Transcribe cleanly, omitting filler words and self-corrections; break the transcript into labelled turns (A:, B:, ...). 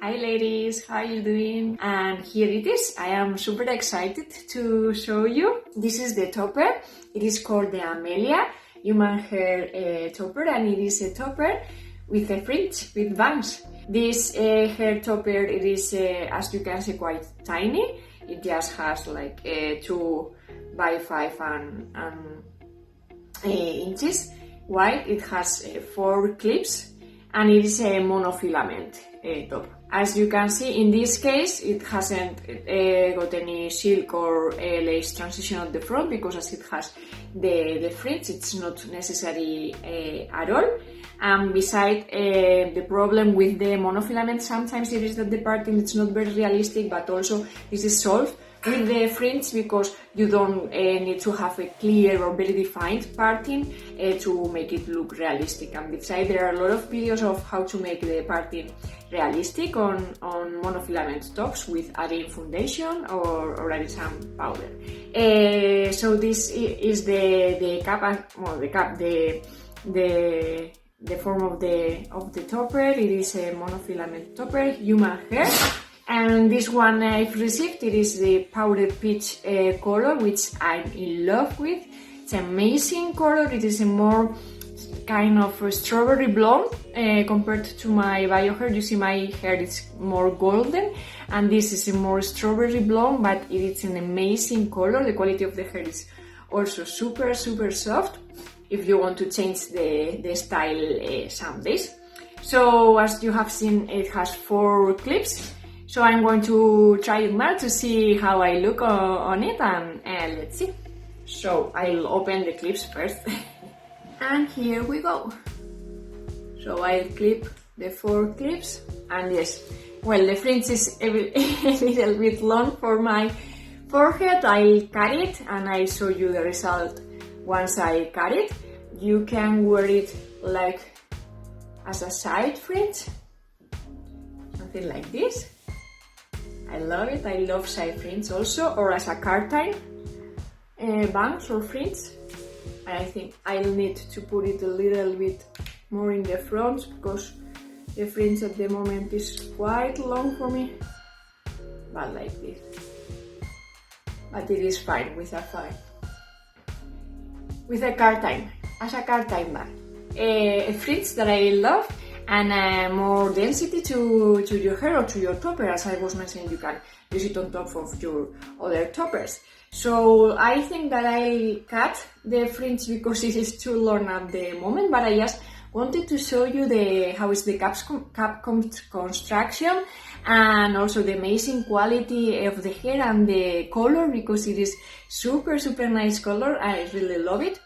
A: Hi ladies, how are you doing? And here it is. I am super excited to show you. This is the topper. It is called the Amelia human hair topper, and it is a topper with a fringe, with bangs. This hair topper, it is, as you can see, quite tiny. It just has like 2 by 5 inches wide. It has 4 clips, and it is a monofilament top. As you can see, in this case, it hasn't got any silk or lace transition at the front, because as it has the fringe, it's not necessary at all. And besides, the problem with the monofilament sometimes it is that the parting is not very realistic, but also this is solved with the fringe, because you don't need to have a clear or very defined parting to make it look realistic. And besides, there are a lot of videos of how to make the parting realistic on monofilament tops with adding foundation or adding some powder. So this is the cap, well, the form of the topper. It is a monofilament topper, human hair. And this one I've received, it is the powdered peach color, which I'm in love with. It's an amazing color. It is a more kind of a strawberry blonde compared to my bio hair. You see my hair is more golden, and this is a more strawberry blonde, but it is an amazing color. The quality of the hair is also super soft if you want to change the style some days. So as you have seen, it has 4 clips. So I'm going to try it now to see how I look on it, and let's see. So I'll open the clips first. And here we go. So I'll clip the 4 clips, and yes, well, the fringe is a little bit long for my forehead. I'll cut it and I'll show you the result once I cut it. You can wear it like as a side fringe, something like this. I love it. I love side fringe also, or as a curtain bangs or fringe. I think I'll need to put it a little bit more in the front, because the fringe at the moment is quite long for me, but like this. But it is fine with a curtain, as a curtain bag. A fringe that I love, and more density to your hair or to your topper. As I was mentioning, you can use it on top of your other toppers. So I think that I'll cut the fringe because it is too long at the moment, but I just wanted to show you how is the cap construction, and also the amazing quality of the hair and the color, because it is super nice color. I really love it.